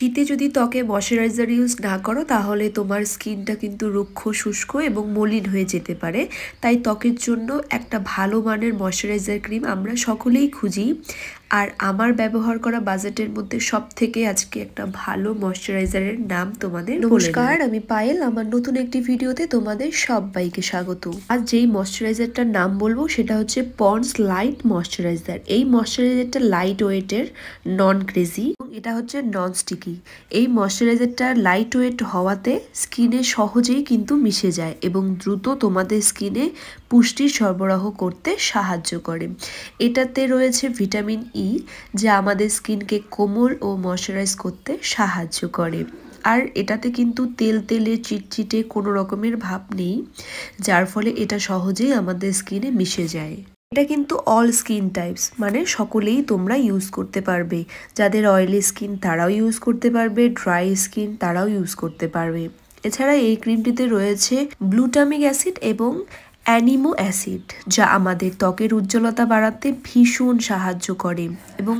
শীতে যদি ত্বকে ময়শ্চারাইজার ইউজ না করো তাহলে তোমার স্কিনটা কিন্তু রুক্ষ, শুষ্ক এবং মলিন হয়ে যেতে পারে। তাই ত্বকের জন্য একটা ভালো মানের ময়শ্চারাইজার ক্রিম আমরা সকলেই খুঁজি। আর আমার ব্যবহার করা বাজেটের মধ্যে সবথেকে আজকে একটা ভালো ময়শ্চারাইজারের নাম তোমাদের নমস্কার, আমি পায়েল। আমার নতুন একটি ভিডিওতে তোমাদের সবাইকে স্বাগত। আজ যেই ময়শ্চারাইজারটার নাম বলবো সেটা হচ্ছে পন্ডস লাইট ময়শ্চারাইজার। এই ময়শ্চারাইজারটা লাইট ওয়েটের, নন গ্রেজি, এটা হচ্ছে নন স্টিকি। এই ময়শ্চারাইজারটা লাইট ওয়েট হওয়াতে স্কিনে সহজেই কিন্তু মিশে যায় এবং দ্রুত তোমাদের স্কিনে পুষ্টি সরবরাহ করতে সাহায্য করে। এটাতে রয়েছে ভিটামিন ই, যা আমাদের স্কিনকে কোমল ও ময়শ্চারাইজ করতে সাহায্য করে। আর এটাতে কিন্তু তেল তেলে চিটচিটে কোনো রকমের ভাব নেই, যার ফলে এটা সহজেই আমাদের স্কিনে মিশে যায়। এটা কিন্তু অল স্কিন টাইপস, মানে সকলেই তোমরা ইউজ করতে পারবে। যাদের অয়েলি স্কিন তারাও ইউজ করতে পারবে, ড্রাই স্কিন তারাও ইউজ করতে পারবে। এছাড়া এই ক্রিমটিতে রয়েছে গ্লুটামিক অ্যাসিড এবং অ্যানিমো অ্যাসিড, যা আমাদের ত্বকের উজ্জ্বলতা বাড়াতে ভীষণ সাহায্য করে এবং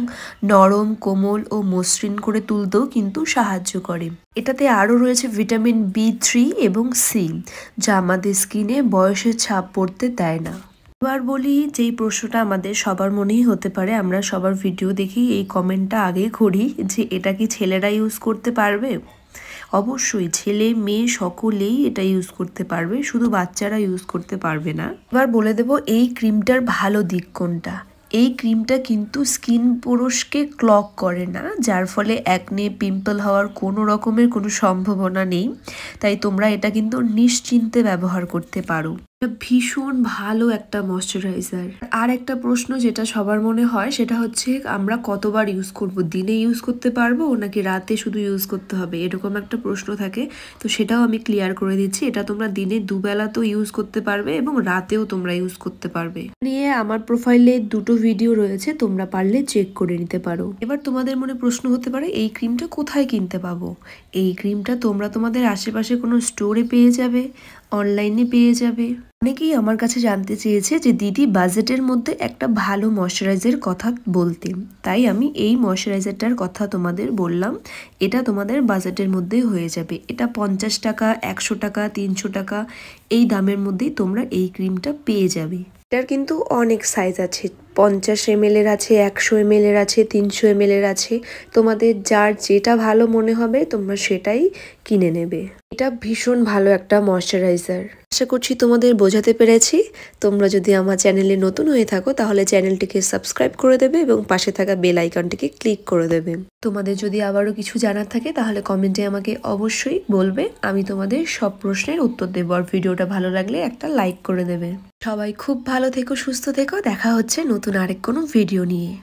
নরম, কোমল ও মসৃণ করে তুলতেও কিন্তু সাহায্য করে। এটাতে আরও রয়েছে ভিটামিন B3 এবং সি, যা আমাদের স্কিনে বয়সের ছাপ পড়তে দেয় না। এবার বলি, যেই প্রশ্নটা আমাদের সবার মনেই হতে পারে, আমরা সবার ভিডিও দেখি এই কমেন্টটা আগে করি যে এটা কি ছেলেরা ইউজ করতে পারবে? অবশ্যই ছেলে মেয়ে সকলেই এটা ইউজ করতে পারবে, শুধু বাচ্চারা ইউজ করতে পারবে না। এবার বলে দেব এই ক্রিমটার ভালো দিক কোনটা। এই ক্রিমটা কিন্তু স্কিন পোরসকে ক্লগ করে না, যার ফলে অ্যাকনে, পিম্পল হওয়ার কোনো রকমের কোনো সম্ভাবনা নেই। তাই তোমরা এটা কিন্তু নিশ্চিন্তে ব্যবহার করতে পারো। ভীষণ ভালো একটা ময়শ্চারাইজার। আর একটা প্রশ্ন যেটা সবার মনে হয় সেটা হচ্ছে আমরা কতবার ইউজ করব, দিনে ইউজ করতে পারবো নাকি রাতে শুধু ইউজ করতে হবে, এরকম একটা প্রশ্ন থাকে। তো সেটাও আমি ক্লিয়ার করে দিচ্ছি, এটা তোমরা দিনে দুবেলা তো ইউজ করতে পারবে এবং রাতেও তোমরা ইউজ করতে পারবে। নিয়ে আমার প্রোফাইলে দুটো ভিডিও রয়েছে, তোমরা পারলে চেক করে নিতে পারো। এবার তোমাদের মনে প্রশ্ন হতে পারে এই ক্রিমটা কোথায় কিনতে পাবো? এই ক্রিমটা তোমরা তোমাদের আশেপাশে কোনো স্টোরে পেয়ে যাবে, অনলাইনে পেয়ে যাবে। অনেকেই আমার কাছে জানতে চেয়েছে যে দিদি বাজেটের মধ্যে একটা ভালো ময়শ্চারাইজার কথা বলতে, তাই আমি এই ময়শ্চারাইজারটার কথা তোমাদের বললাম। এটা তোমাদের বাজেটের মধ্যে হয়ে যাবে। এটা 50 টাকা, 100 টাকা, 300 টাকা এই দামের মধ্যেই তোমরা এই ক্রিমটা পেয়ে যাবে। এটার কিন্তু অনেক সাইজ আছে, 50 ml এর আছে, 100 ml এর আছে, 300 ml এর আছে। তোমাদের যার যেটা ভালো মনে হবে তোমরা সেটাই কিনে নেবে। এটা ভীষণ ভালো একটা ময়শ্চারাইজার। আশা করছি তোমাদের বোঝাতে পেরেছি। তোমরা যদি আমার চ্যানেলে নতুন হয়ে থাকো তাহলে চ্যানেলটিকে সাবস্ক্রাইব করে দেবে এবং পাশে থাকা বেল আইকনটিকে ক্লিক করে দেবে। তোমাদের যদি আবারও কিছু জানার থাকে তাহলে কমেন্টে আমাকে অবশ্যই বলবে, আমি তোমাদের সব প্রশ্নের উত্তর দেবো। আর ভিডিওটা ভালো লাগলে একটা লাইক করে দেবে। সবাই খুব ভালো থেকো, সুস্থ থেকো। দেখা হচ্ছে নতুন আরেক কোনো ভিডিও নিয়ে।